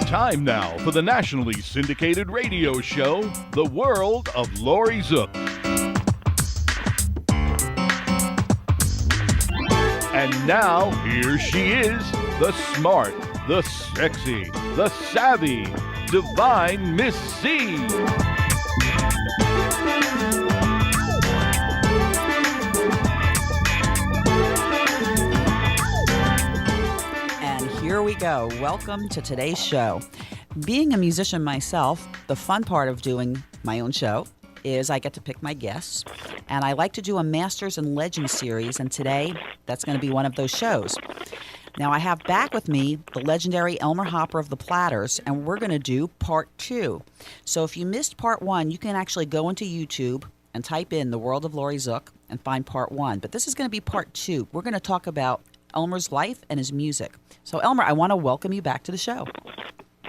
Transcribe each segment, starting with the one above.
Time now for the nationally syndicated radio show, The World of Laurie Zoock. And now, here she is, the smart, the sexy, the savvy, divine Miss C. And here we go. Welcome to today's show. Being a musician myself, the fun part of doing my own show is I get to pick my guests, and I like to do a Masters and Legends series, and today that's going to be one of those shows. Now I have back with me the legendary Elmer Hopper of the Platters, and we're going to do part 2. So if you missed part 1, you can actually go into YouTube and type in The World of Laurie Zoock and find part 1. But this is going to be part 2. We're going to talk about Elmer's life and his music. So Elmer, I want to welcome you back to the show.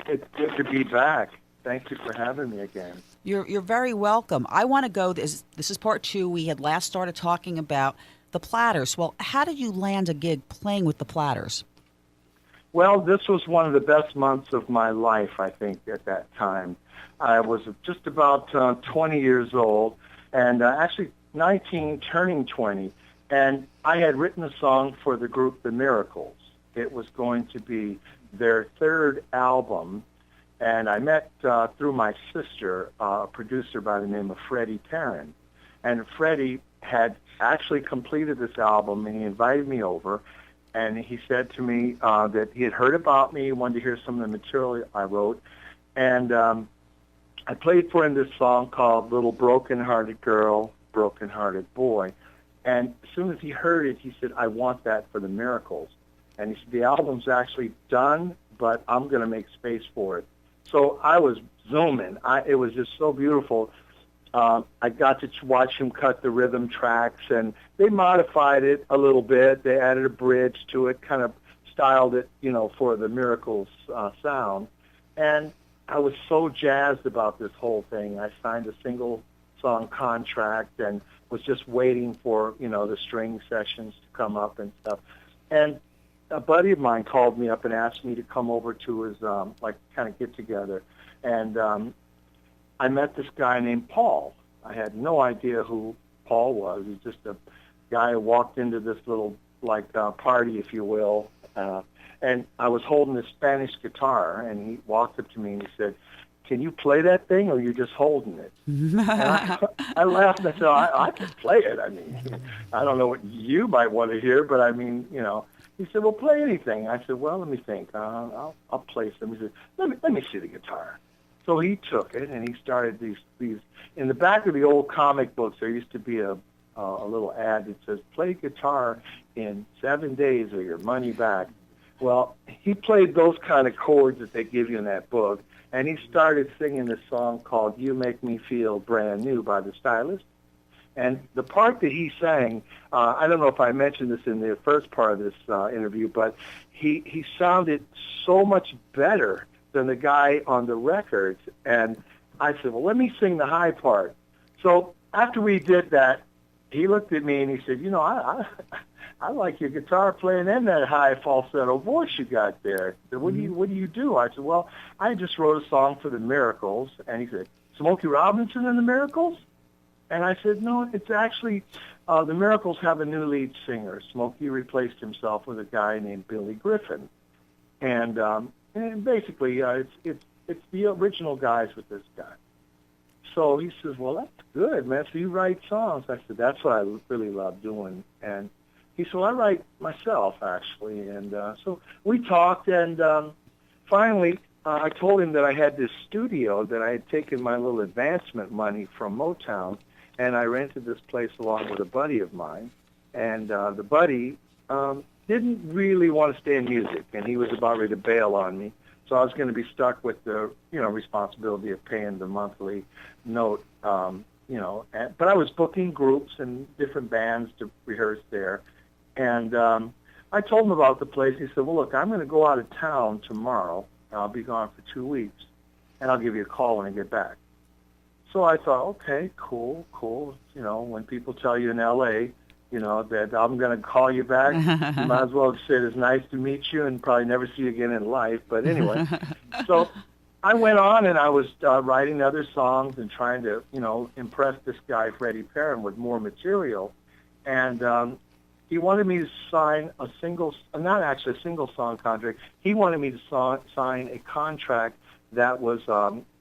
It's good to be back. Thank you for having me again. You're very welcome. I want to go, this is part 2. We had last started talking about the Platters. Well, how did you land a gig playing with the Platters? Well, this was one of the best months of my life, I think, at that time. I was just about 20 years old, and actually 19, turning 20, and I had written a song for the group The Miracles. It was going to be their third album, and I met through my sister, a producer by the name of Freddie Perrin. And Freddie had actually completed this album, and he invited me over, and he said to me that he had heard about me, wanted to hear some of the material I wrote, and I played for him this song called Little Broken-Hearted Girl, Broken-Hearted Boy, and as soon as he heard it, he said, I want that for the Miracles. And he said, the album's actually done, but I'm going to make space for it. So I was zooming. It was just so beautiful. I got to watch him cut the rhythm tracks, and they modified it a little bit. They added a bridge to it, kind of styled it, for the Miracles sound. And I was so jazzed about this whole thing. I signed a single song contract and was just waiting for, the string sessions to come up and stuff. And a buddy of mine called me up and asked me to come over to his, kind of get together. And I met this guy named Paul. I had no idea who Paul was. He's just a guy who walked into this little, party, if you will. And I was holding this Spanish guitar, and he walked up to me and he said, can you play that thing, or are you just holding it? And I laughed and I said, I can play it. I mean, I don't know what you might want to hear, but I mean, He said, well, play anything. I said, well, let me think. I'll play some. He said, let me see the guitar. So he took it, and he started these. In the back of the old comic books, there used to be a little ad that says, play guitar in 7 days or your money back. Well, he played those kind of chords that they give you in that book, and he started singing this song called You Make Me Feel Brand New by the Stylist. And the part that he sang, I don't know if I mentioned this in the first part of this interview, but he sounded so much better than the guy on the records. And I said, well, let me sing the high part. So after we did that, he looked at me and he said, I like your guitar playing and that high falsetto voice you got there. I said, what do you do? I said, well, I just wrote a song for the Miracles. And he said, Smokey Robinson and the Miracles? And I said, no, it's actually, the Miracles have a new lead singer. Smokey replaced himself with a guy named Billy Griffin. And basically, it's the original guys with this guy. So he says, well, that's good, man. So you write songs. I said, that's what I really love doing. And he said, well, I write myself, actually. And so we talked, and finally, I told him that I had this studio that I had taken my little advancement money from Motown, and I rented this place along with a buddy of mine. And the buddy didn't really want to stay in music, and he was about ready to bail on me. So I was going to be stuck with the, responsibility of paying the monthly note, but I was booking groups and different bands to rehearse there. And I told him about the place. He said, well, look, I'm going to go out of town tomorrow. I'll be gone for 2 weeks, and I'll give you a call when I get back. So I thought, okay, cool. When people tell you in L.A., that I'm going to call you back. You might as well say it's nice to meet you and probably never see you again in life. But anyway, so I went on and I was writing other songs and trying to, impress this guy, Freddie Perrin, with more material. And he wanted me to sign not actually a single song contract. He wanted me to sign a contract that was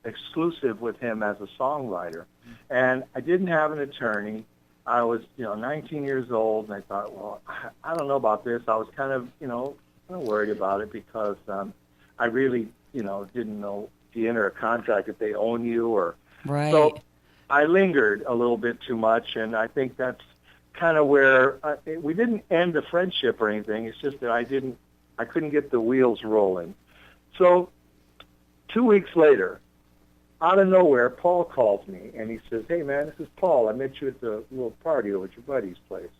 exclusive with him as a songwriter. And I didn't have an attorney. I was, 19 years old, and I thought, well, I don't know about this. I was kind of worried about it because I really, didn't know if you enter a contract if they own you or. Right. So I lingered a little bit too much, and I think that's kind of where we didn't end the friendship or anything. It's just that I couldn't get the wheels rolling. So 2 weeks later, out of nowhere, Paul calls me, and he says, hey, man, this is Paul. I met you at the little party over at your buddy's place.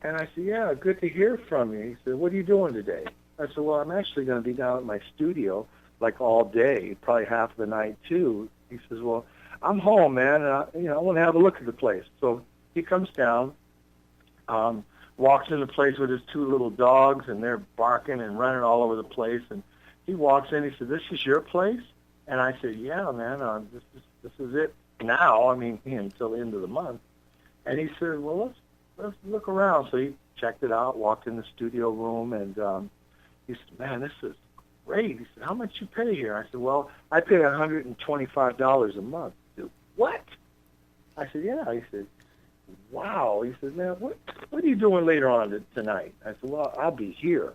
And I said, yeah, good to hear from you. He said, what are you doing today? I said, well, I'm actually going to be down at my studio like all day, probably half of the night, too. He says, well, I'm home, man, and I want to have a look at the place. So he comes down, walks in the place with his two little dogs, and they're barking and running all over the place. And he walks in. He said, this is your place? And I said, yeah, man, this is it now. I mean, until the end of the month. And he said, well, let's look around. So he checked it out, walked in the studio room, and he said, man, this is great. He said, how much you pay here? I said, well, I pay $125 a month. He said, what? I said, yeah. He said, wow. He said, man, what are you doing later on tonight? I said, well, I'll be here.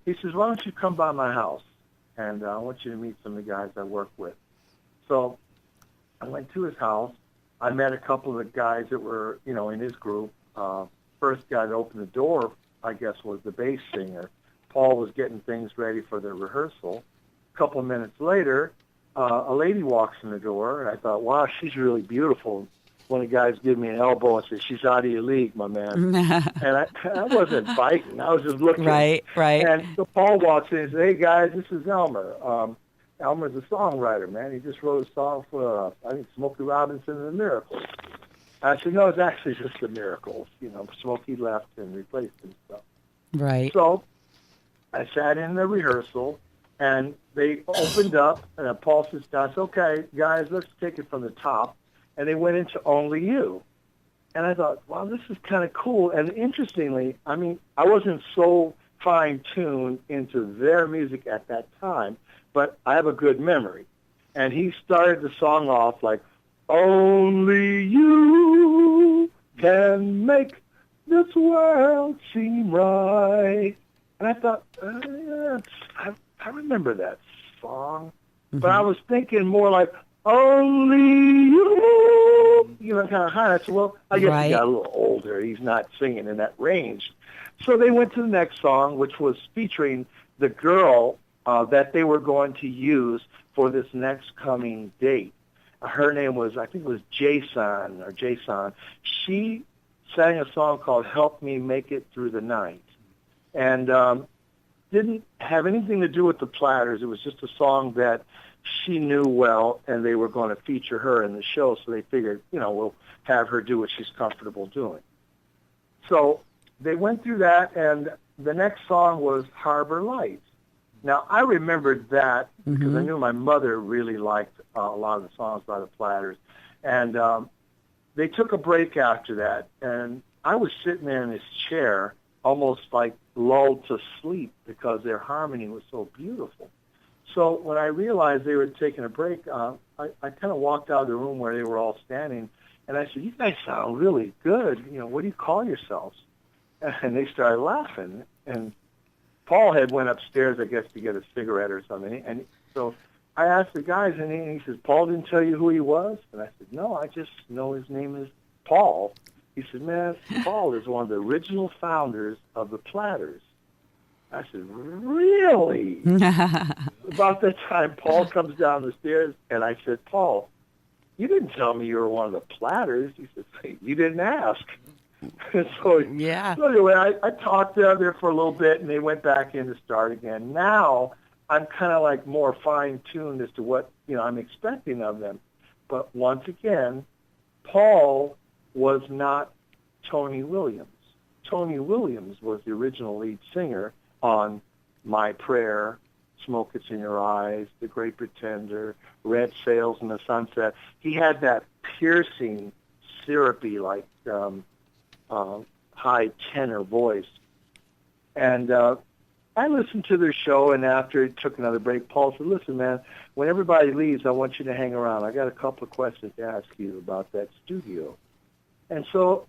He says, why don't you come by my house? And I want you to meet some of the guys I work with. So I went to his house. I met a couple of the guys that were, in his group. First guy that opened the door, I guess, was the bass singer. Paul was getting things ready for the rehearsal. A couple of minutes later, a lady walks in the door, and I thought, wow, she's really beautiful. One of the guys gave me an elbow and said, she's out of your league, my man. And I wasn't biting. I was just looking. Right. And so Paul walks in and says, hey, guys, this is Elmer. Elmer's a songwriter, man. He just wrote a song for, I think, Smokey Robinson and the Miracles. I said, no, it's actually just the Miracles. Smokey left and replaced him. Right. So I sat in the rehearsal, and they opened up, and Paul says, okay, guys, let's take it from the top. And they went into Only You. And I thought, wow, this is kind of cool. And interestingly, I wasn't so fine-tuned into their music at that time, but I have a good memory. And he started the song off like, only you can make this world seem right. And I thought, I remember that song. Mm-hmm. But I was thinking more like, only you, kind of high. I said, well, I guess he got a little older. He's not singing in that range. So they went to the next song, which was featuring the girl that they were going to use for this next coming date. Her name was, I think it was Jason. She sang a song called Help Me Make It Through the Night. And didn't have anything to do with the Platters. It was just a song that she knew well, and they were going to feature her in the show, so they figured, we'll have her do what she's comfortable doing. So they went through that, and the next song was Harbor Lights. Now, I remembered that because I knew my mother really liked a lot of the songs by the Platters, and they took a break after that, and I was sitting there in this chair almost like lulled to sleep because their harmony was so beautiful. So when I realized they were taking a break, I kind of walked out of the room where they were all standing, and I said, you guys sound really good. What do you call yourselves? And they started laughing. And Paul had went upstairs, I guess, to get a cigarette or something. And so I asked the guys, and he says, Paul didn't tell you who he was? And I said, no, I just know his name is Paul. He said, man, Paul is one of the original founders of the Platters. I said, really? About that time, Paul comes down the stairs, and I said, Paul, you didn't tell me you were one of the Platters. He said, hey, you didn't ask. So anyway, I talked to them there for a little bit, and they went back in to start again. Now I'm kind of like more fine-tuned as to what I'm expecting of them. But once again, Paul was not Tony Williams. Tony Williams was the original lead singer on My Prayer, Smoke It's in Your Eyes, The Great Pretender, Red Sails in the Sunset. He had that piercing, syrupy, like high tenor voice. And I listened to their show, and after it took another break, Paul said, listen, man, when everybody leaves, I want you to hang around. I got a couple of questions to ask you about that studio. And so,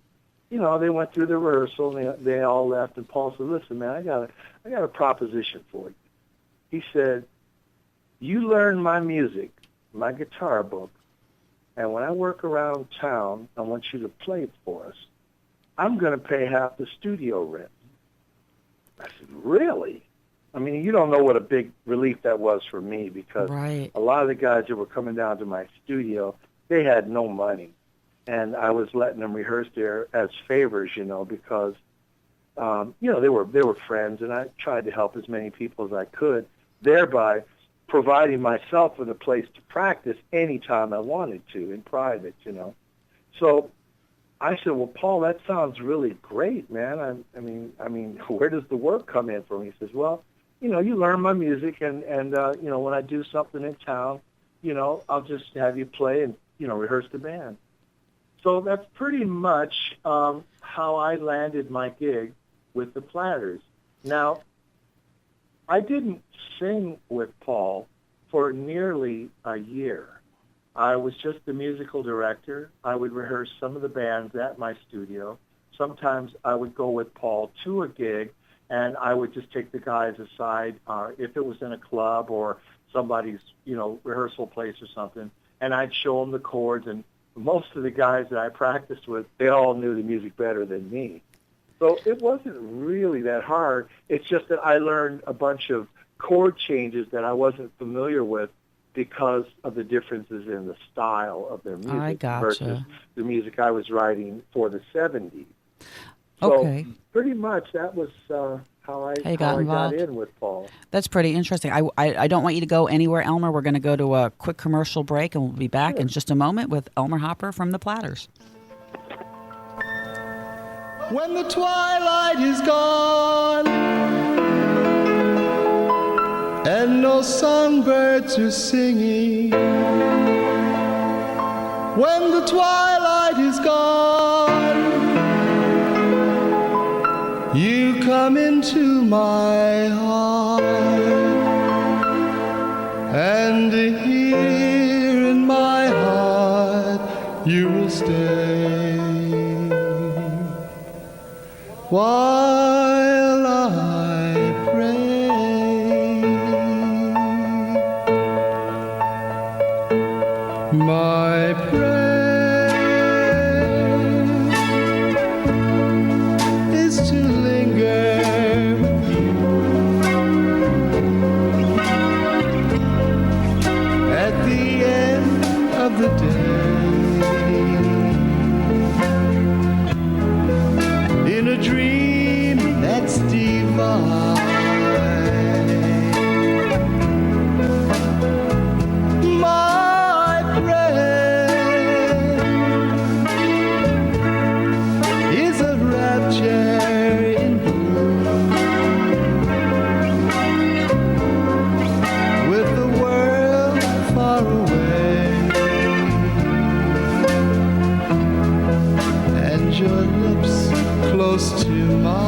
you know, they went through the rehearsal, and they all left, and Paul said, listen, man, I got a proposition for you. He said, you learn my music, my guitar book, and when I work around town, I want you to play it for us. I'm going to pay half the studio rent. I said, really? I mean, you don't know what a big relief that was for me, because a lot of the guys that were coming down to my studio, they had no money. And I was letting them rehearse there as favors, you know, because, you know, they were friends, and I tried to help as many people as I could, thereby providing myself with a place to practice anytime I wanted to in private, you know. So I said, well, Paul, that sounds really great, man. I mean, where does the work come in from? He says, well, you know, you learn my music, and you know, when I do something in town, you know, I'll just have you play and, you know, rehearse the band. So that's pretty much how I landed my gig with the Platters. Now, I didn't sing with Paul for nearly a year. I was just the musical director. I would rehearse some of the bands at my studio. Sometimes I would go with Paul to a gig, and I would just take the guys aside if it was in a club or somebody's, you know, rehearsal place or something, and I'd show them the chords. And most of the guys that I practiced with, they all knew the music better than me. So it wasn't really that hard. It's just that I learned a bunch of chord changes that I wasn't familiar with because of the differences in the style of their music versus the music I was writing for the 70s. So pretty much that was how I got in with Paul. That's pretty interesting. I don't want you to go anywhere, Elmer. We're going to go to a quick commercial break, and we'll be back in just a moment with Elmer Hopper from the Platters. When the twilight is gone and no songbirds are singing, when the twilight is gone, you come into my heart, and here in my heart you will stay while I pray. My prayer is to linger with you at the end of the day, in a dream that's divine. My prayer is a rapture in bloom, with the world far away and your lips close to mine.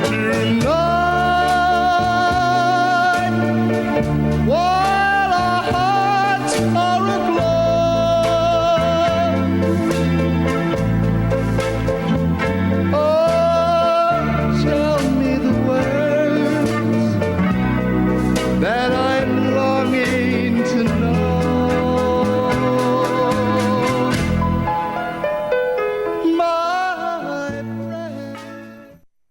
Tonight, while our hearts are aglow, oh, tell me the words that I'm longing to know.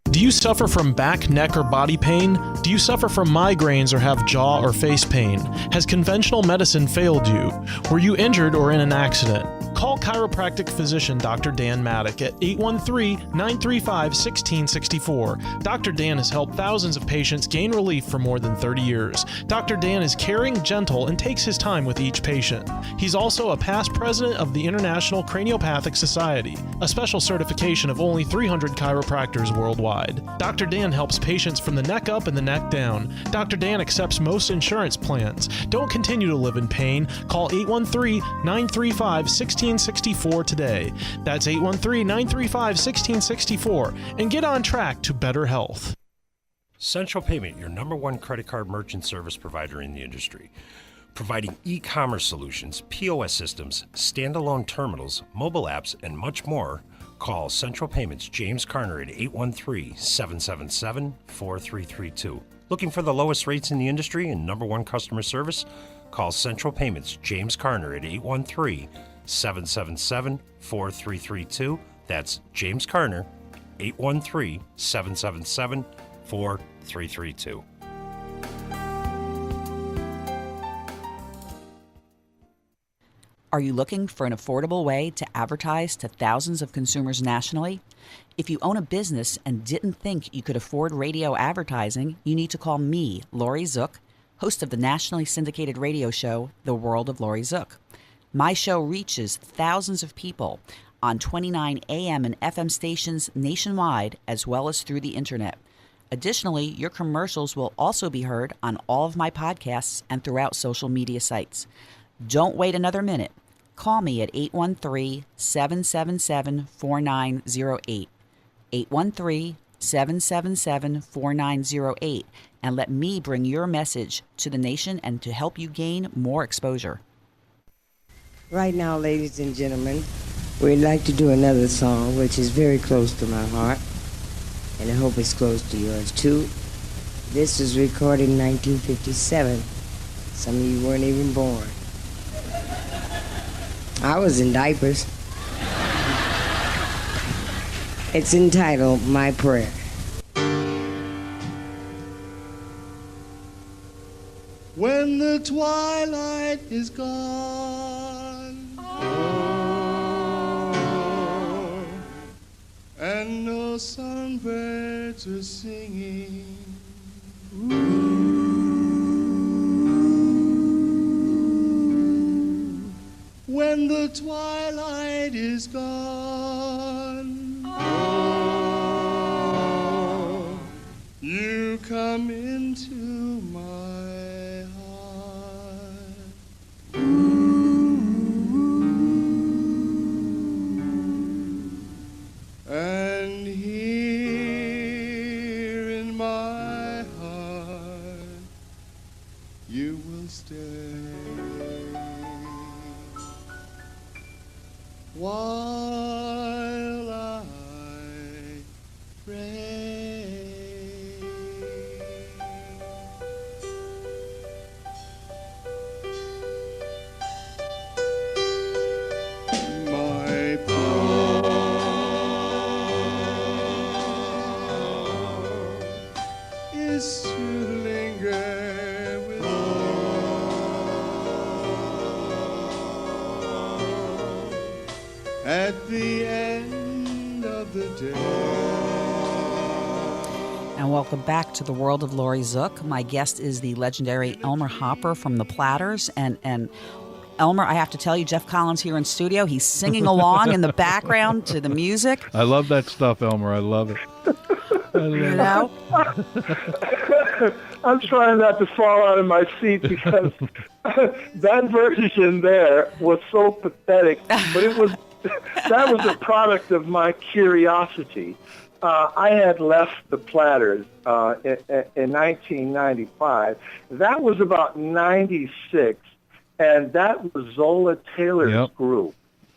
Do you suffer from back, neck, or body pain? Do you suffer from migraines or have jaw or face pain? Has conventional medicine failed you? Were you injured or in an accident? Call chiropractic physician Dr. Dan Maddock at 813-935-1664. Dr. Dan has helped thousands of patients gain relief for more than 30 years. Dr. Dan is caring, gentle, and takes his time with each patient. He's also a past president of the International Craniopathic Society, a special certification of only 300 chiropractors worldwide. Dr. Dan helps patients from the neck up and the neck down. Dr. Dan accepts most insurance plans. Don't continue to live in pain. Call 813-935-1664 today. That's 813-935-1664 and get on track to better health. Central Payment, your #1 credit card merchant service provider in the industry. Providing e-commerce solutions, POS systems, standalone terminals, mobile apps, and much more. Call Central Payments James Carner at 813-777-4332. Looking for the lowest rates in the industry and #1 customer service? Call Central Payments James Carner at 813-777-4332. That's James Carner, 813-777-4332. Are you looking for an affordable way to advertise to thousands of consumers nationally? If you own a business and didn't think you could afford radio advertising, you need to call me, Laurie Zoock, host of the nationally syndicated radio show, The World of Laurie Zoock. My show reaches thousands of people on 29 AM and FM stations nationwide, as well as through the internet. Additionally, your commercials will also be heard on all of my podcasts and throughout social media sites. Don't wait another minute. Call me at 813-777-4908. 813-777-4908, and let me bring your message to the nation and to help you gain more exposure. Right now, ladies and gentlemen, we'd like to do another song which is very close to my heart, and I hope it's close to yours too. This was recorded in 1957. Some of you weren't even born. I was in diapers. It's entitled My Prayer. When the twilight is gone, oh, and no songbirds are singing, when the twilight is gone, oh, you come into my heart. And here in my heart you will stay while I pray. My prayer is to linger with you at the end of the day. And welcome back to the World of Laurie Zoock. My guest is the legendary Elmer Hopper from the Platters. And Elmer, I have to tell you, Jeff Collins here in studio, he's singing along in the background to the music. I love that stuff, Elmer. I love it. You know? I'm trying not to fall out of my seat because that version there was so pathetic, but that was a product of my curiosity. I had left the Platters in 1995. That was about 96, and that was Zola Taylor's group.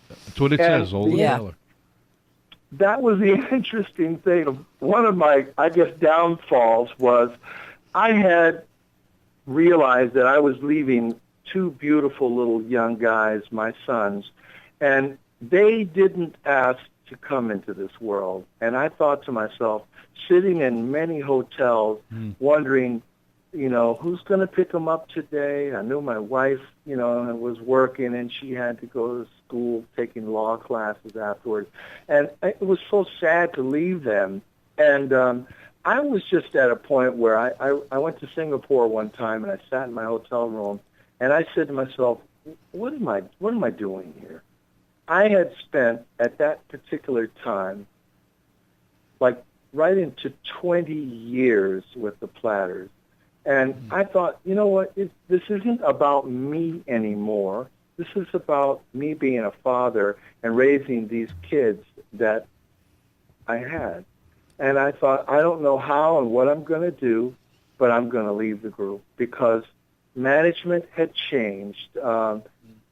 That's what it says, Zola Taylor. That was the interesting thing. One of my, I guess, downfalls was I had realized that I was leaving two beautiful little young guys, my sons, and they didn't ask to come into this world. And I thought to myself, sitting in many hotels, wondering, who's going to pick them up today? I knew my wife, was working, and she had to go to school taking law classes afterwards. And it was so sad to leave them. And I was just at a point where I went to Singapore one time, and I sat in my hotel room, and I said to myself, what am I doing here? I had spent, at that particular time, like right into 20 years with the Platters. And I thought, you know what, this isn't about me anymore. This is about me being a father and raising these kids that I had. And I thought, I don't know how and what I'm going to do, but I'm going to leave the group because management had changed.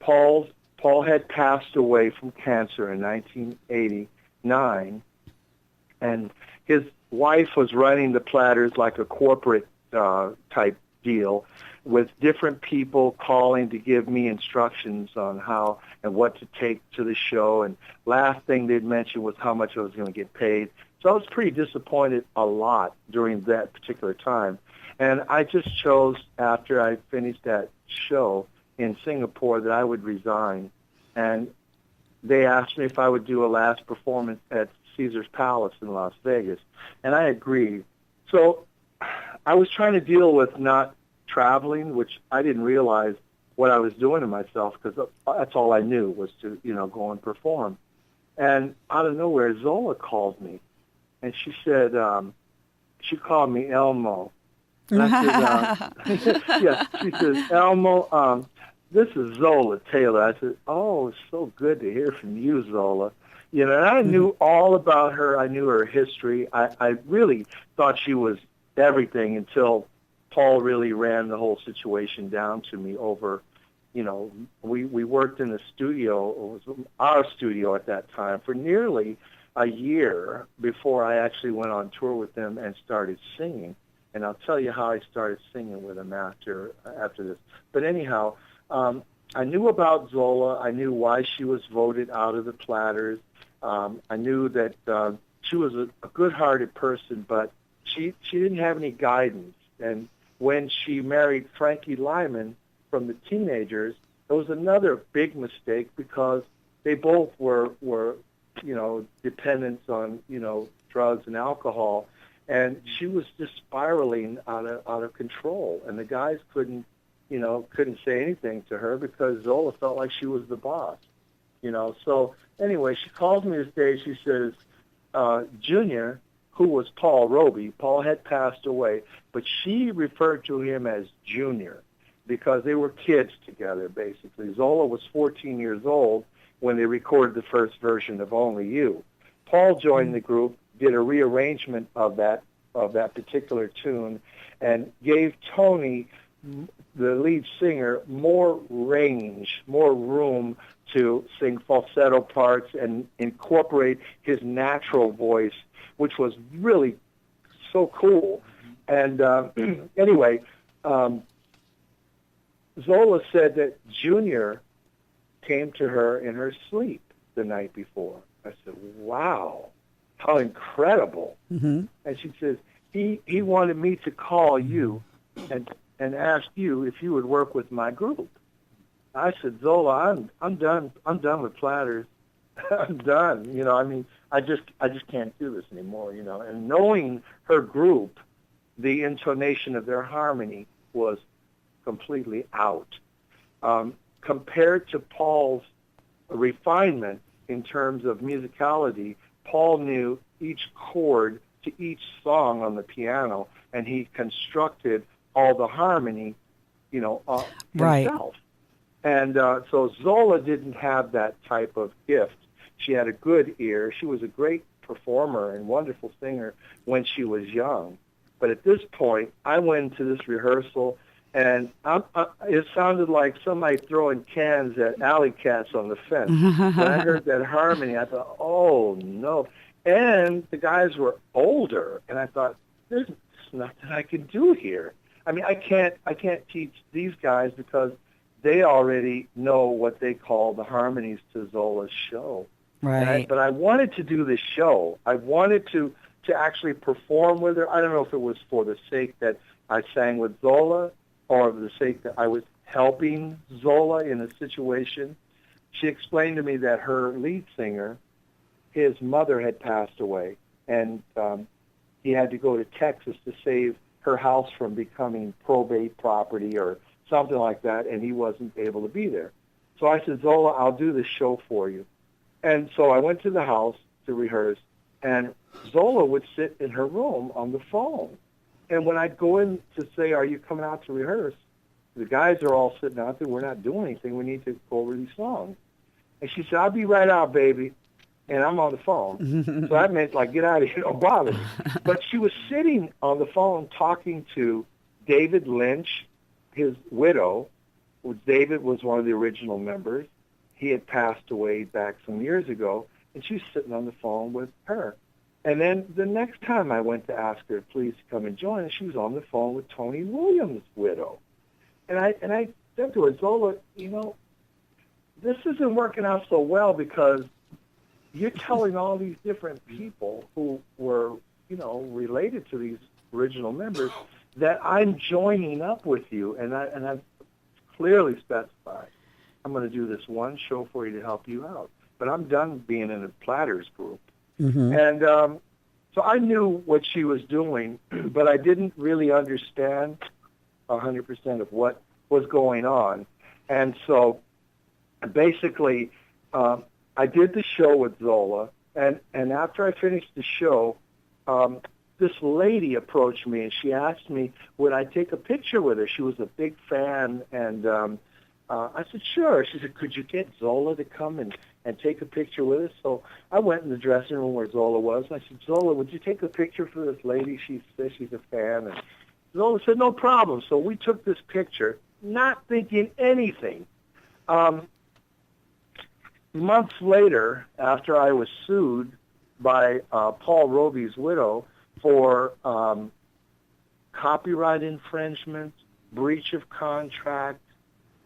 Paul had passed away from cancer in 1989, and his wife was running the Platters like a corporate type deal with different people calling to give me instructions on how and what to take to the show. And last thing they'd mention was how much I was going to get paid. So I was pretty disappointed a lot during that particular time. And I just chose after I finished that show in Singapore that I would resign. And they asked me if I would do a last performance at Caesar's Palace in Las Vegas. And I agreed. So I was trying to deal with not traveling, which I didn't realize what I was doing to myself because that's all I knew was to, go and perform. And out of nowhere, Zola called me. And she said, she called me Elmo. And I said, yeah, she says, Elmo, this is Zola Taylor. I said, oh, it's so good to hear from you, Zola. And I knew all about her. I knew her history. I really thought she was everything until Paul really ran the whole situation down to me over, we worked in the studio, it was our studio at that time, for nearly a year before I actually went on tour with them and started singing. And I'll tell you how I started singing with them after this. But anyhow, I knew about Zola. I knew why she was voted out of the Platters. I knew that she was a good-hearted person, but she didn't have any guidance. And when she married Frankie Lyman from the Teenagers, it was another big mistake because they both were dependents on, drugs and alcohol. And she was just spiraling out of control. And the guys couldn't say anything to her because Zola felt like she was the boss, So anyway, she calls me this day. She says, Junior, who was Paul Roby, Paul had passed away, but she referred to him as Junior because they were kids together, basically. Zola was 14 years old when they recorded the first version of Only You. Paul joined the group, did a rearrangement of that particular tune, and gave Tony, the lead singer, more range, more room to sing falsetto parts and incorporate his natural voice, which was really so cool. And anyway, Zola said that Junior came to her in her sleep the night before. I said, wow, how incredible. Mm-hmm. And she says, he wanted me to call you and ask you if you would work with my group. I said, Zola, I'm done. I'm done with Platters. I'm done. I just can't do this anymore, And knowing her group, the intonation of their harmony was completely out. Compared to Paul's refinement in terms of musicality, Paul knew each chord to each song on the piano, and he constructed all the harmony, himself. Right. And so Zola didn't have that type of gift. She had a good ear. She was a great performer and wonderful singer when she was young. But at this point, I went into this rehearsal, and it sounded like somebody throwing cans at alley cats on the fence. When I heard that harmony, I thought, oh, no. And the guys were older, and I thought, there's nothing I can do here. I can't teach these guys because they already know what they call the harmonies to Zola's show. Right. But I wanted to do this show. I wanted to actually perform with her. I don't know if it was for the sake that I sang with Zola, or for the sake that I was helping Zola in a situation. She explained to me that her lead singer, his mother had passed away, and he had to go to Texas to save her house from becoming probate property or something like that, and he wasn't able to be there. So I said, Zola, I'll do this show for you. And so I went to the house to rehearse, and Zola would sit in her room on the phone. And when I'd go in to say, are you coming out to rehearse? The guys are all sitting out there. We're not doing anything. We need to go over these songs. And she said, I'll be right out, baby. And I'm on the phone. So that meant, like, get out of here, don't bother me. But she was sitting on the phone talking to David Lynch, his widow. David was one of the original members. He had passed away back some years ago, and she was sitting on the phone with her. And then the next time I went to ask her, please come and join us, she was on the phone with Tony Williams' widow. And I said to her, Zola, you know, this isn't working out so well because you're telling all these different people who were, you know, related to these original members that I'm joining up with you, and I've clearly specified I'm going to do this one show for you to help you out. But I'm done being in a Platters group. Mm-hmm. And so I knew what she was doing, but I didn't really understand 100% of what was going on. And so basically I did the show with Zola, and after I finished the show, this lady approached me, and she asked me, would I take a picture with her? She was a big fan, and I said, sure. She said, could you get Zola to come and take a picture with us? So I went in the dressing room where Zola was, and I said, Zola, would you take a picture for this lady? She says she's a fan. And Zola said, no problem. So we took this picture, not thinking anything. Months later, after I was sued by Paul Roby's widow for copyright infringement, breach of contract,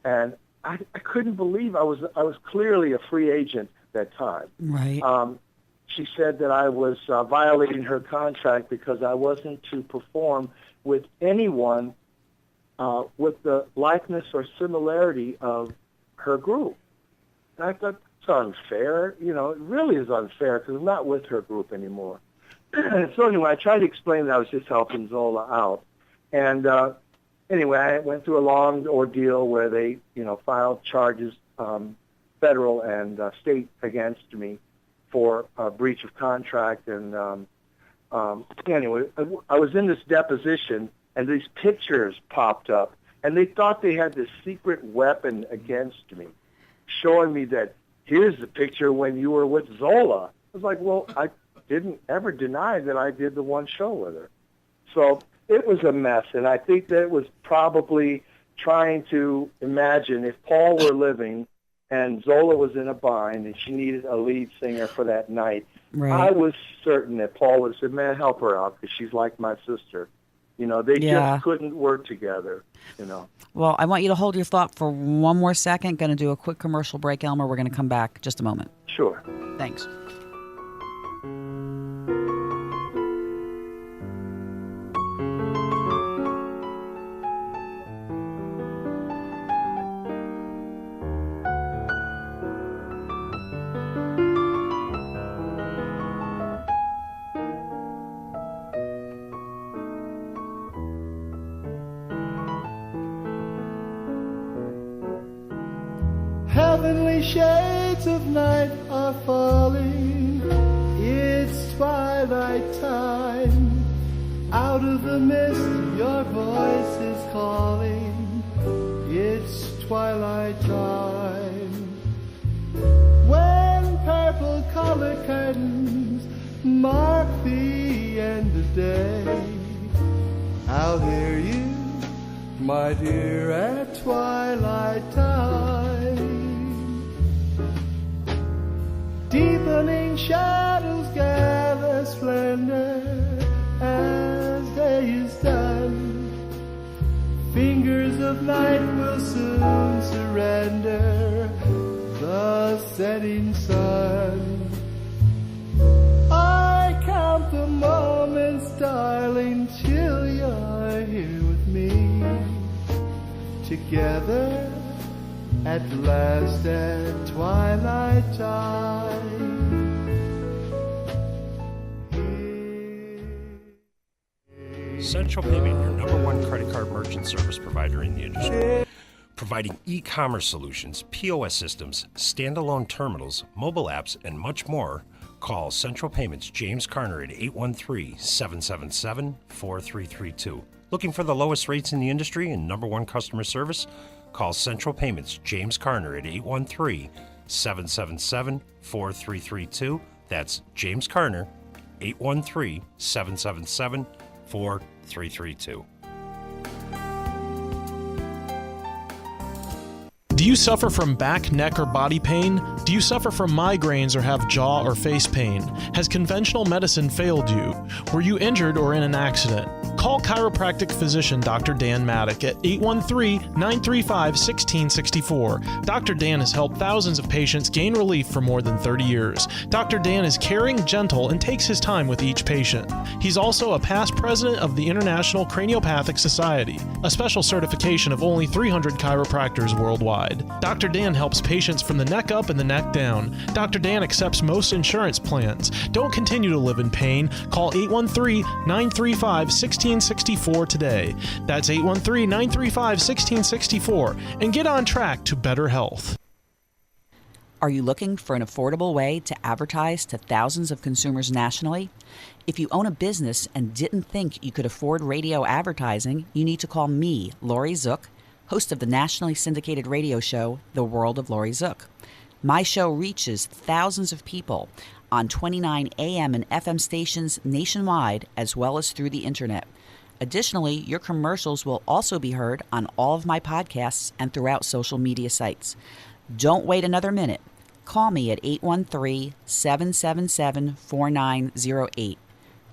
and I couldn't believe I was clearly a free agent at that time. Right. She said that I was violating her contract because I wasn't to perform with anyone with the likeness or similarity of her group. And I thought, it's unfair. You know, it really is unfair because I'm not with her group anymore. So anyway, I tried to explain that I was just helping Zola out. And anyway, I went through a long ordeal where they, you know, filed charges, federal and state, against me for breach of contract. And anyway, I was in this deposition, and these pictures popped up, and they thought they had this secret weapon against me, showing me that here's the picture when you were with Zola. I was like, well, I didn't ever deny that I did the one show with her. So it was a mess, and I think that it was probably trying to imagine if Paul were living and Zola was in a bind and she needed a lead singer for that night. Right. I was certain that Paul would have said, man, help her out because she's like my sister. You know, they just couldn't work together, you know. Well, I want you to hold your thought for one more second. Going to do a quick commercial break, Elmer. We're going to come back just a moment. Sure. Thanks. Heavenly shades of night are falling. It's twilight time. Out of the mist, your voice is calling. It's twilight time. When purple colored curtains mark the end of day, I'll hear you, my dear, at twilight time. Deepening shadows gather splendor as day is done. Fingers of night will soon surrender the setting sun. I count the moments, darling, till you're here with together at last at twilight time. Central Payment, your number one credit card merchant service provider in the industry. Providing e-commerce solutions, POS systems, standalone terminals, mobile apps, and much more. Call Central Payments James Carner at 813-777-4332. Looking for the lowest rates in the industry and number one customer service? Call Central Payments James Carner at 813-777-4332. That's James Carner, 813-777-4332. Do you suffer from back, neck, or body pain? Do you suffer from migraines or have jaw or face pain? Has conventional medicine failed you? Were you injured or in an accident? Call chiropractic physician Dr. Dan Maddock at 813-935-1664. Dr. Dan has helped thousands of patients gain relief for more than 30 years. Dr. Dan is caring, gentle, and takes his time with each patient. He's also a past president of the International Craniopathic Society, a special certification of only 300 chiropractors worldwide. Dr. Dan helps patients from the neck up and the neck down. Dr. Dan accepts most insurance plans. Don't continue to live in pain. Call 813-935-1664 today. That's 813-935-1664 and get on track to better health. Are you looking for an affordable way to advertise to thousands of consumers nationally? If you own a business and didn't think you could afford radio advertising, you need to call me, Laurie Zoock, host of the nationally syndicated radio show, The World of Laurie Zoock. My show reaches thousands of people on 29 AM and FM stations nationwide, as well as through the internet. Additionally, your commercials will also be heard on all of my podcasts and throughout social media sites. Don't wait another minute. Call me at 813-777-4908.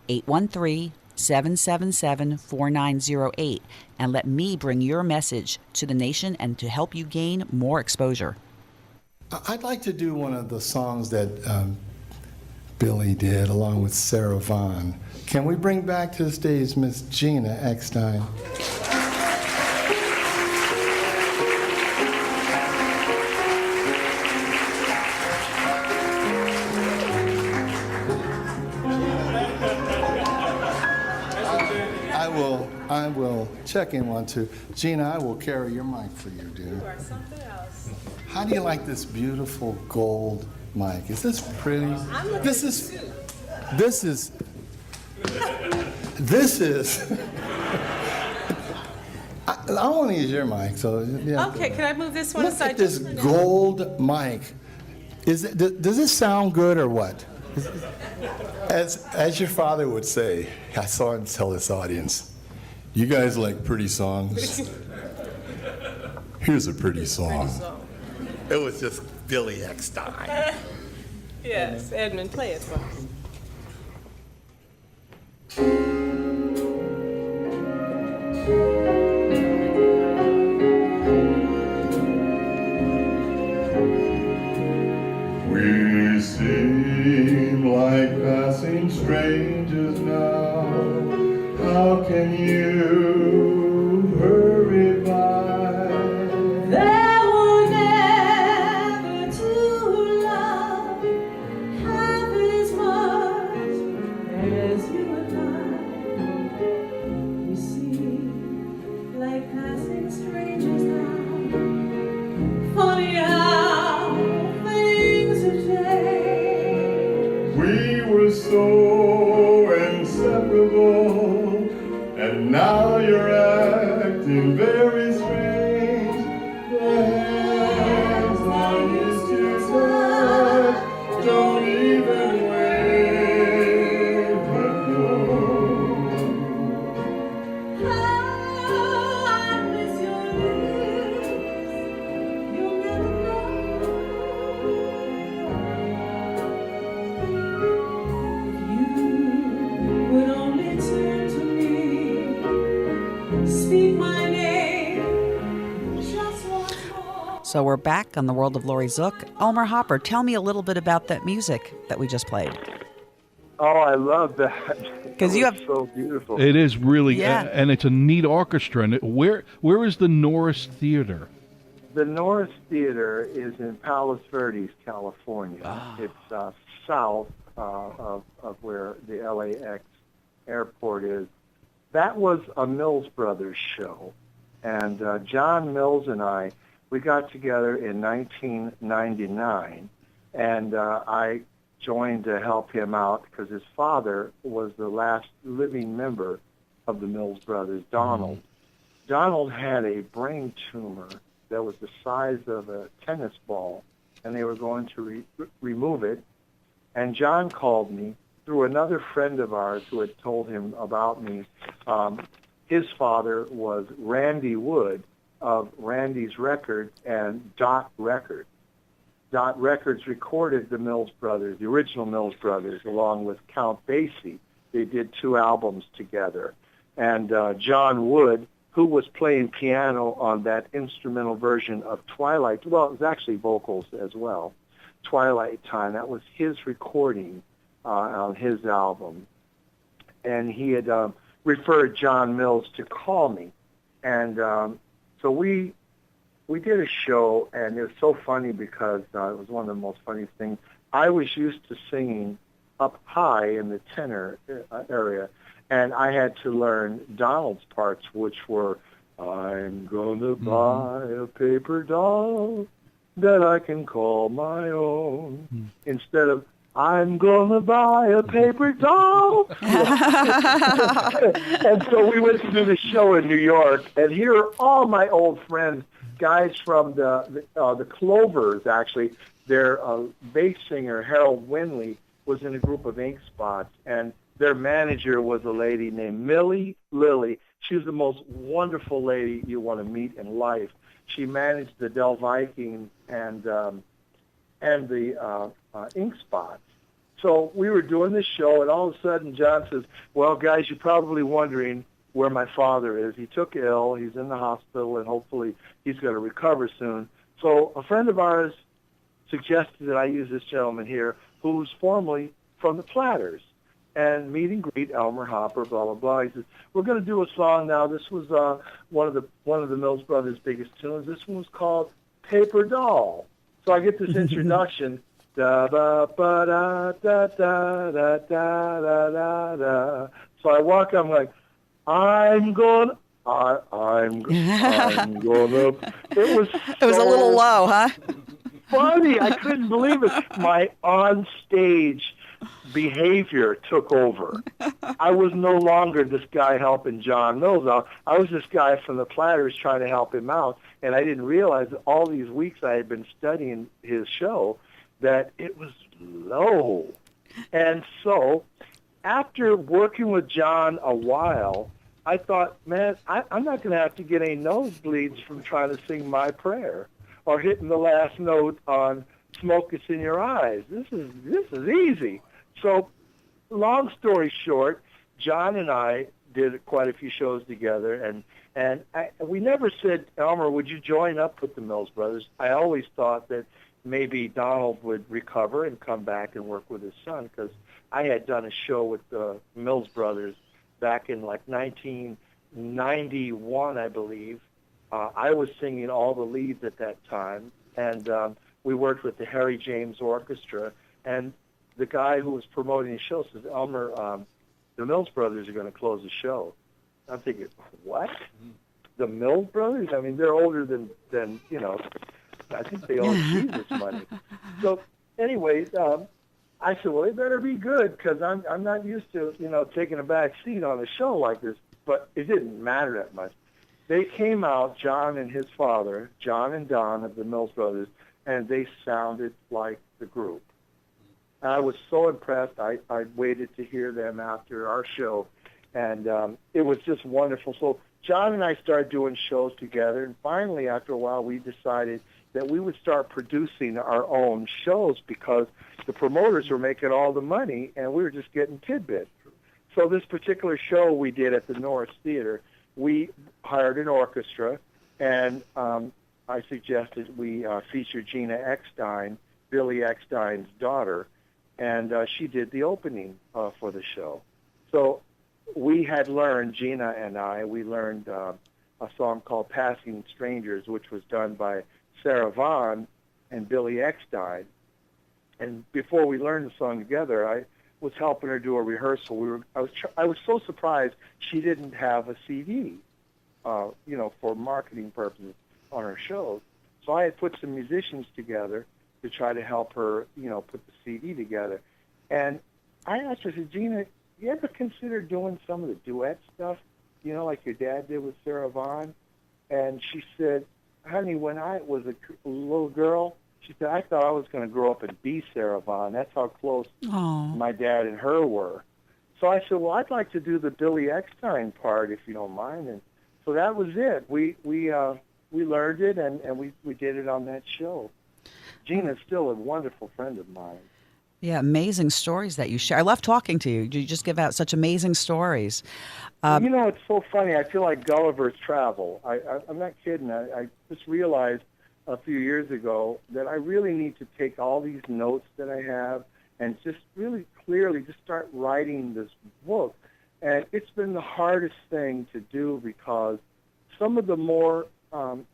813-777-4908, and let me bring your message to the nation and to help you gain more exposure. I'd like to do one of the songs that Billy did along with Sarah Vaughan. Can we bring back to the stage Miss Gina Eckstein? I will check in one, too. Gina, I will carry your mic for you, dear. You are something else. How do you like this beautiful gold mic? Is this pretty? This is. I want to use your mic, so yeah. Okay, can I move this one Look aside? at this just for now? gold mic. Does this sound good or what? As your father would say, I saw him tell this audience, you guys like pretty songs? Here's a pretty song. It was just Billy Eckstein. Yes, Edmund, play it for us. We seem like passing strangers now. How can you hurry by? There were never two love half as much as you and I. We seem like passing strangers now. Funny how things have changed. We were so inseparable, and now you're acting very strange. The hands I used to touch don't even wave but go. I miss your lips. You'll never know. You would only turn to me, speak my name just once more. So we're back on the World of Laurie Zoock. Elmer Hopper, tell me a little bit about that music that we just played. Oh, I love that. 'Cause you That was have- so beautiful. It is really, Yeah. and it's a neat orchestra. And where is the Norris Theater? The Norris Theater is in Palos Verdes, California. It's south of where the LAX airport is. That was a Mills Brothers show. And John Mills and we got together in 1999. And I joined to help him out because his father was the last living member of the Mills Brothers, Donald. Donald had a brain tumor that was the size of a tennis ball, and they were going to remove it. And John called me through another friend of ours who had told him about me. His father was Randy Wood of Randy's Records and Dot Records. Dot Records recorded the Mills Brothers, the original Mills Brothers, along with Count Basie. They did 2 albums together. And John Wood, who was playing piano on that instrumental version of Twilight, well, it was actually vocals as well, Twilight Time. That was his recording on his album. And he had referred John Mills to call me. And so we did a show, and it was so funny because it was one of the most funniest things. I was used to singing up high in the tenor area, and I had to learn Donald's parts, which were, I'm gonna buy a paper doll that I can call my own, instead of, I'm gonna buy a paper doll. And so we went to do the show in New York, and here are all my old friends, guys from the Clovers, actually. Their bass singer, Harold Winley, was in a group of Ink Spots, and their manager was a lady named Millie Lilly. She was the most wonderful lady you want to meet in life. She managed the Del Vikings and the Ink Spots. So we were doing this show, and all of a sudden John says, well, guys, you're probably wondering where my father is. He took ill. He's in the hospital, and hopefully he's going to recover soon. So a friend of ours suggested that I use this gentleman here, who's formerly from the Platters, and meet and greet Elmer Hopper, blah, blah, blah. He says, we're going to do a song now. This was one of the Mills Brothers' biggest tunes. This one was called Paper Doll. So I get this introduction, da ba ba da da da da da da da da. So I walk up, I'm like, I'm gonna. It was It was a little low, huh? funny. I couldn't believe it. My on-stage behavior took over. I was no longer this guy helping John Mills out. I was this guy from the Platters trying to help him out, and I didn't realize that all these weeks I had been studying his show that it was low. And so after working with John a while, I thought, man, I'm not going to have to get any nosebleeds from trying to sing My Prayer or hitting the last note on Smoke Is in Your Eyes. This is easy. So long story short, John and I did quite a few shows together, and we never said, Elmer, would you join up with the Mills Brothers? I always thought that maybe Donald would recover and come back and work with his son, because I had done a show with the Mills Brothers back in like 1991, I believe. I was singing all the leads at that time, and we worked with the Harry James Orchestra, and the guy who was promoting the show says, Elmer, the Mills Brothers are going to close the show. I'm thinking, what? The Mills Brothers? I mean, they're older than I think they owe Jesus money. So anyways, I said, well, they better be good, because I'm not used to, taking a back seat on a show like this. But it didn't matter that much. They came out, John and his father, John and Don of the Mills Brothers, and they sounded like the group. And I was so impressed. I waited to hear them after our show, and it was just wonderful. So John and I started doing shows together, and finally, after a while, we decided that we would start producing our own shows, because the promoters were making all the money, and we were just getting tidbits. So this particular show we did at the Norris Theater, we hired an orchestra, and I suggested we feature Gina Eckstein, Billy Eckstein's daughter, and she did the opening for the show. So we had learned, Gina and I, we learned a song called Passing Strangers, which was done by Sarah Vaughan and Billy Eckstein. And before we learned the song together, I was helping her do a rehearsal. I was so surprised she didn't have a CD, for marketing purposes on her shows. So I had put some musicians together to try to help her, put the CD together. And I asked her, I said, Gina, you ever consider doing some of the duet stuff, like your dad did with Sarah Vaughan? And she said, honey, when I was a little girl, she said, I thought I was going to grow up and be Sarah Vaughan. That's how close my dad and her were. So I said, well, I'd like to do the Billy Eckstein part, if you don't mind. And so that was it. We learned it, and we did it on that show. Gina's still a wonderful friend of mine. Yeah, amazing stories that you share. I love talking to you. You just give out such amazing stories. It's so funny. I feel like Gulliver's Travel. I'm not kidding. I just realized a few years ago that I really need to take all these notes that I have and just really clearly just start writing this book. And it's been the hardest thing to do because some of the more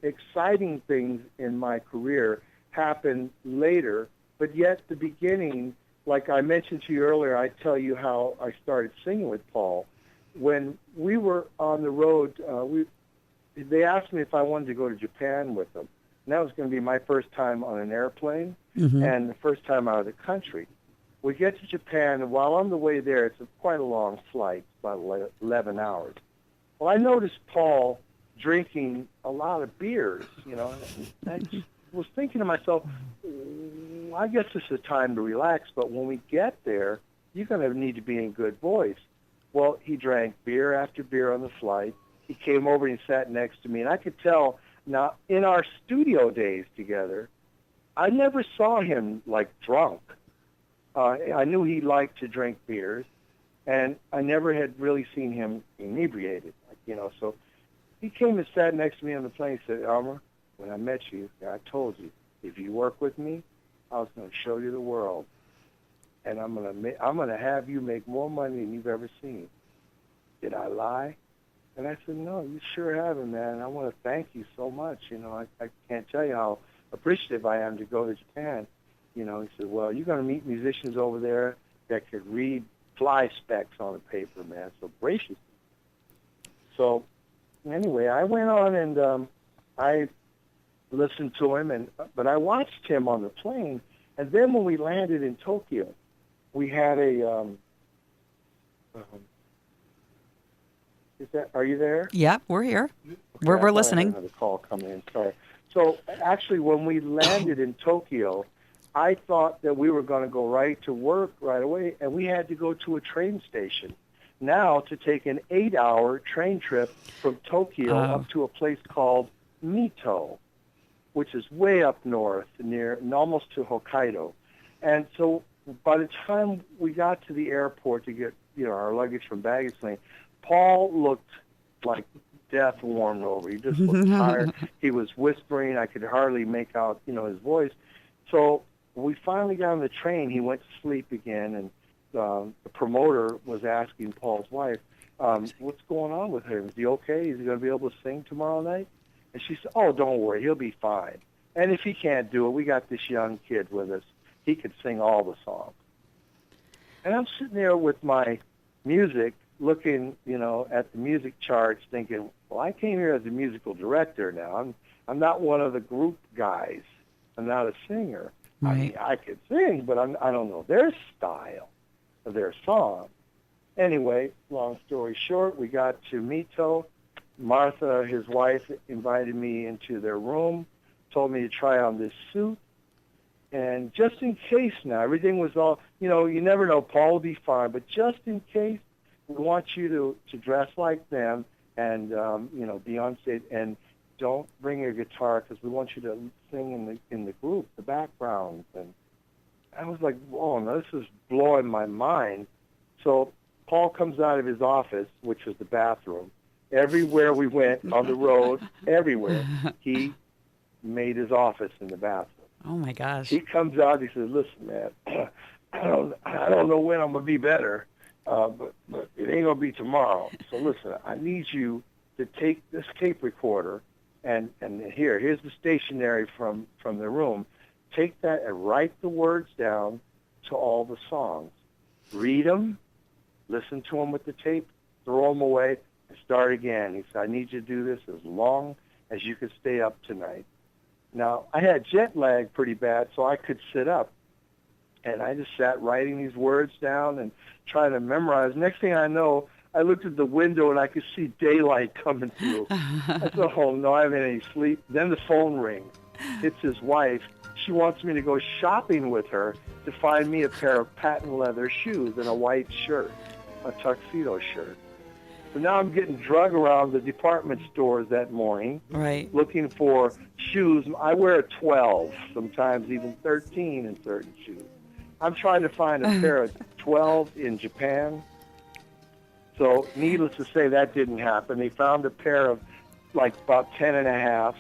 exciting things in my career happened later, but yet the beginning, like I mentioned to you earlier, I tell you how I started singing with Paul. When we were on the road, they asked me if I wanted to go to Japan with them. And that was going to be my first time on an airplane and the first time out of the country. We get to Japan, and while on the way there, it's quite a long flight, about 11 hours. Well, I noticed Paul drinking a lot of beers, and I was thinking to myself, I guess this is time to relax, but when we get there, you're going to need to be in good voice. Well, he drank beer after beer on the flight. He came over and he sat next to me, and I could tell now in our studio days together, I never saw him drunk. I knew he liked to drink beers, and I never had really seen him inebriated, so he came and sat next to me on the plane and said, Elmer, when I met you, I told you, if you work with me, I was going to show you the world, and I'm going to have you make more money than you've ever seen. Did I lie? And I said, no, you sure haven't, man. I want to thank you so much. I can't tell you how appreciative I am to go to Japan. He said, well, you're going to meet musicians over there that could read fly specks on a paper, man, so brace yourself. So anyway, I went on and I listened to him, but I watched him on the plane, and then when we landed in Tokyo, we had a are you there? Yeah, we're here. Okay, We're listening. I had a call coming in, sorry. So actually, when we landed in Tokyo, I thought that we were going to go right to work right away, and we had to go to a train station now to take an 8-hour train trip from Tokyo up to a place called Mito, which is way up north, near almost to Hokkaido. And so by the time we got to the airport to get our luggage from baggage claim, Paul looked like death warmed over. He just looked tired. He was whispering. I could hardly make out his voice. So we finally got on the train. He went to sleep again, and the promoter was asking Paul's wife, what's going on with him? Is he okay? Is he going to be able to sing tomorrow night? And she said, oh, don't worry. He'll be fine. And if he can't do it, we got this young kid with us. He could sing all the songs. And I'm sitting there with my music, looking, at the music charts, thinking, well, I came here as a musical director now. I'm not one of the group guys. I'm not a singer. Right. I mean, I could sing, but I don't know their style of their song. Anyway, long story short, we got to Mito. Martha, his wife, invited me into their room, told me to try on this suit. And just in case now, everything was all, you never know, Paul will be fine, but just in case, we want you to dress like them and, be on stage, and don't bring your guitar because we want you to sing in the group, the backgrounds. And I was like, whoa, no, this is blowing my mind. So Paul comes out of his office, which was the bathroom. Everywhere we went on the road, everywhere, he made his office in the bathroom. Oh, my gosh. He comes out, he says, listen, man, I don't know when I'm gonna be better, but it ain't gonna be tomorrow. So listen, I need you to take this tape recorder and here's the stationery from the room. Take that and write the words down to all the songs. Read them, listen to them with the tape, throw them away, and start again. He said, I need you to do this as long as you can stay up tonight. Now, I had jet lag pretty bad, so I could sit up. And I just sat writing these words down and trying to memorize. Next thing I know, I looked at the window and I could see daylight coming through. I said, oh, no, I haven't any sleep. Then the phone rings. It's his wife. She wants me to go shopping with her to find me a pair of patent leather shoes and a white shirt, a tuxedo shirt. So now I'm getting drug around the department stores that morning, Right. looking for shoes. I wear a 12, sometimes even 13 in certain shoes. I'm trying to find a pair of 12 in Japan. So needless to say, that didn't happen. They found a pair of like about 10 and a half.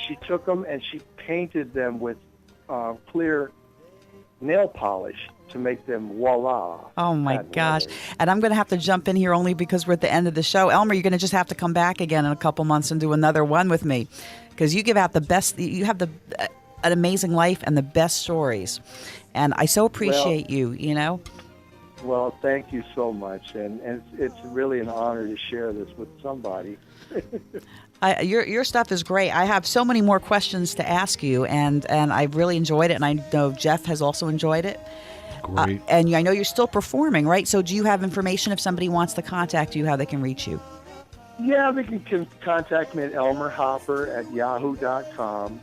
She took them and she painted them with clear nail polish to make them voila. Oh, my patent gosh. leather. And I'm going to have to jump in here only because we're at the end of the show. Elmer, you're going to just have to come back again in a couple months and do another one with me because you give out the best. You have an amazing life and the best stories. And I so appreciate you know. Well, thank you so much. And it's really an honor to share this with somebody. Your stuff is great. I have so many more questions to ask you, and I've really enjoyed it, and I know Jeff has also enjoyed it. Great. And I know you're still performing, right? So do you have information if somebody wants to contact you, how they can reach you? Yeah, they can contact me at elmerhopper@yahoo.com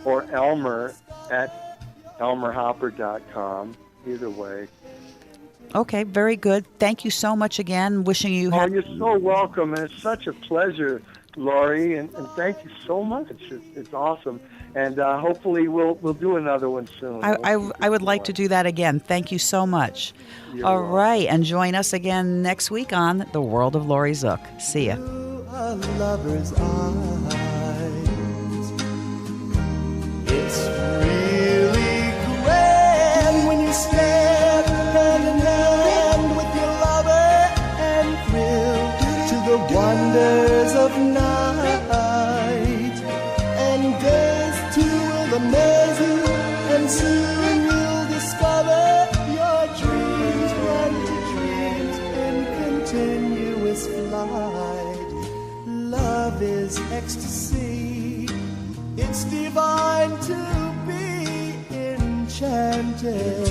or elmer@elmerhopper.com. Either way. Okay, very good. Thank you so much again. Wishing you Oh, you're so welcome, and it's such a pleasure, Laurie, and thank you so much. It's awesome, and hopefully we'll do another one soon. I would like to do that again. Thank you so much. You're All welcome. right, and join us again next week on The World of Laurie Zoock. See ya. A lover's eyes. It's really grand when you stand hand in hand with your lover and thrill to the wonders of night. And days too will amaze you, and soon you'll discover your dreams run to dreams in continuous flight. Love is ecstasy. It's divine to be enchanted.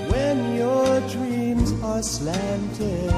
When your dreams are slanted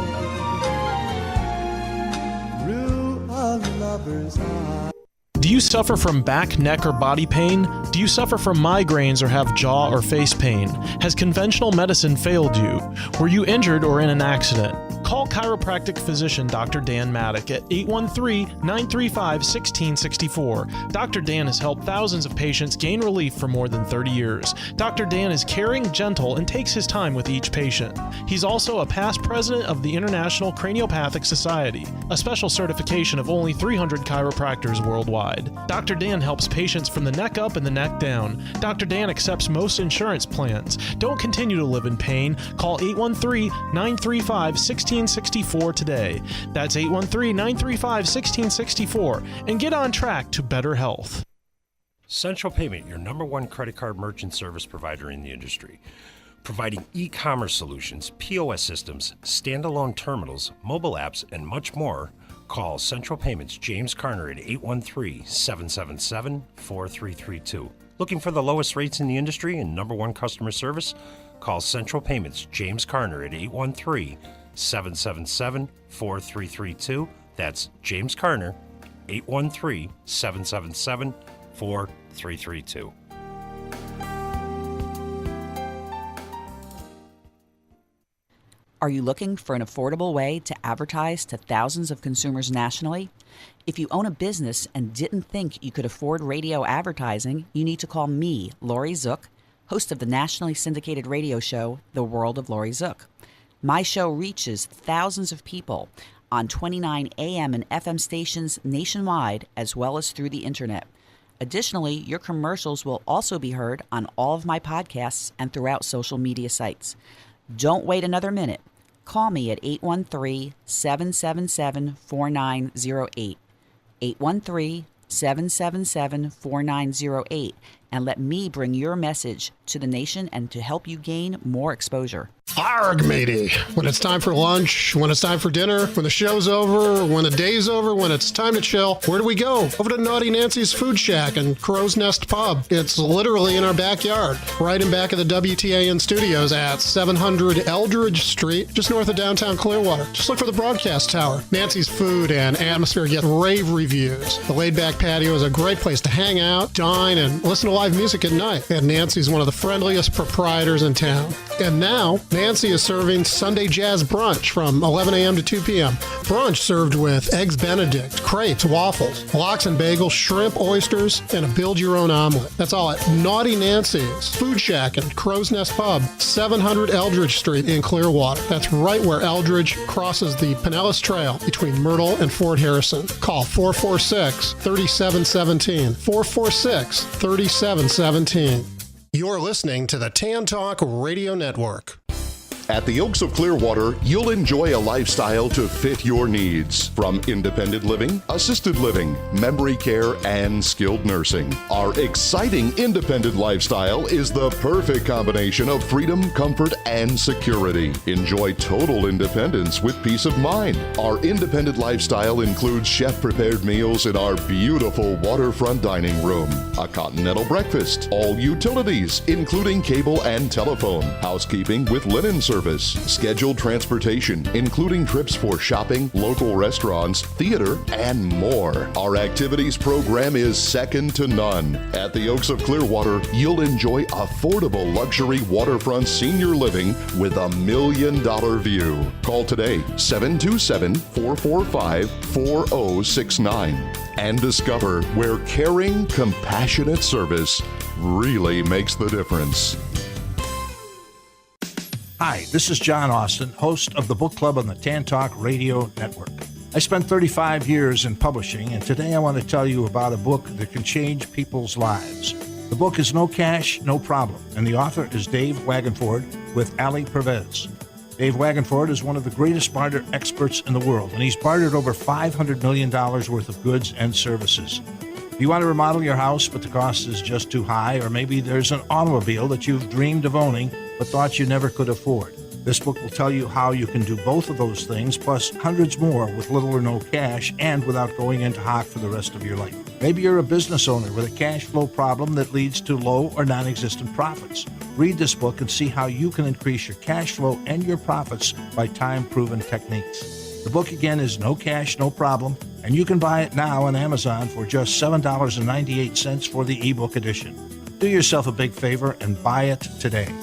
through a lover's eye. Do you suffer from back, neck, or body pain? Do you suffer from migraines or have jaw or face pain? Has conventional medicine failed you? Were you injured or in an accident? Call chiropractic physician Dr. Dan Maddock at 813-935-1664. Dr. Dan has helped thousands of patients gain relief for more than 30 years. Dr. Dan is caring, gentle, and takes his time with each patient. He's also a past president of the International Craniopathic Society, a special certification of only 300 chiropractors worldwide. Dr. Dan helps patients from the neck up and the neck down. Dr. Dan accepts most insurance plans. Don't continue to live in pain. Call 813-935-1664 today. That's 813-935-1664 and get on track to better health. Central Payment, your number one credit card merchant service provider in the industry. Providing e-commerce solutions, POS systems, standalone terminals, mobile apps, and much more. Call Central Payments James Carner at 813-777-4332. Looking for the lowest rates in the industry and number one customer service? Call Central Payments James Carner at 813-777-4332. That's James Carner, 813-777-4332. Are you looking for an affordable way to advertise to thousands of consumers nationally? If you own a business and didn't think you could afford radio advertising, you need to call me, Laurie Zoock, host of the nationally syndicated radio show, The World of Laurie Zoock. My show reaches thousands of people on 29 AM and FM stations nationwide, as well as through the internet. Additionally, your commercials will also be heard on all of my podcasts and throughout social media sites. Don't wait another minute. Call me at 813-777-4908. 813-777-4908, and let me bring your message to the nation and to help you gain more exposure. Arg, matey. When it's time for lunch, when it's time for dinner, when the show's over, when the day's over, when it's time to chill, where do we go? Over to Naughty Nancy's Food Shack and Crow's Nest Pub. It's literally in our backyard, right in back of the WTAN studios at 700 Eldridge Street, just north of downtown Clearwater. Just look for the broadcast tower. Nancy's food and atmosphere get rave reviews. The laid-back patio is a great place to hang out, dine, and listen to live music at night. And Nancy's one of the friendliest proprietors in town. And now, Nancy is serving Sunday Jazz Brunch from 11 a.m. to 2 p.m. Brunch served with Eggs Benedict, crepes, waffles, lox and bagels, shrimp, oysters, and a build-your-own omelet. That's all at Naughty Nancy's Food Shack and Crow's Nest Pub, 700 Eldridge Street in Clearwater. That's right where Eldridge crosses the Pinellas Trail between Myrtle and Fort Harrison. Call 446-3717. 446-3717. You're listening to the Tan Talk Radio Network. At the Oaks of Clearwater, you'll enjoy a lifestyle to fit your needs. From independent living, assisted living, memory care, and skilled nursing. Our exciting independent lifestyle is the perfect combination of freedom, comfort, and security. Enjoy total independence with peace of mind. Our independent lifestyle includes chef-prepared meals in our beautiful waterfront dining room, a continental breakfast, all utilities, including cable and telephone, housekeeping with linen service, scheduled transportation, including trips for shopping, local restaurants, theater, and more. Our activities program is second to none. At the Oaks of Clearwater, you'll enjoy affordable luxury waterfront senior living with $1 million view. Call today, 727-445-4069, and discover where caring, compassionate service really makes the difference. Hi, this is John Austin, host of the Book Club on the Tan Talk Radio Network. I spent 35 years in publishing, and today I want to tell you about a book that can change people's lives. The book is No Cash, No Problem, and the author is Dave Wagenford with Ali Pervez. Dave Wagenford is one of the greatest barter experts in the world, and he's bartered over $500 million worth of goods and services. You want to remodel your house, but the cost is just too high, or maybe there's an automobile that you've dreamed of owning but thought you never could afford. This book will tell you how you can do both of those things, plus hundreds more with little or no cash and without going into hock for the rest of your life. Maybe you're a business owner with a cash flow problem that leads to low or non-existent profits. Read this book and see how you can increase your cash flow and your profits by time-proven techniques. The book again is No Cash, No Problem, and you can buy it now on Amazon for just $7.98 for the ebook edition. Do yourself a big favor and buy it today.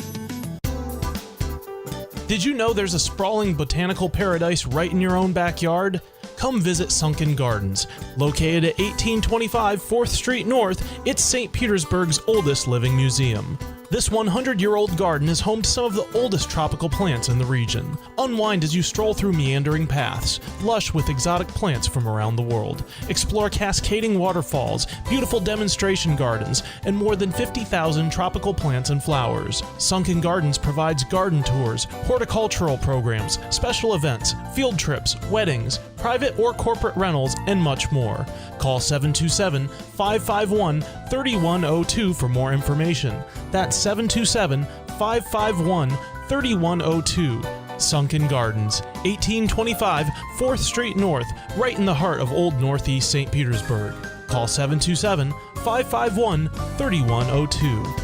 Did you know there's a sprawling botanical paradise right in your own backyard? Come visit Sunken Gardens. Located at 1825 4th Street North, it's St. Petersburg's oldest living museum. This 100-year-old garden is home to some of the oldest tropical plants in the region. Unwind as you stroll through meandering paths, lush with exotic plants from around the world. Explore cascading waterfalls, beautiful demonstration gardens, and more than 50,000 tropical plants and flowers. Sunken Gardens provides garden tours, horticultural programs, special events, field trips, weddings, private or corporate rentals, and much more. Call 727-551-3102 for more information. That's 727-551-3102. Sunken Gardens, 1825 4th Street North, right in the heart of Old Northeast St. Petersburg. Call 727-551-3102.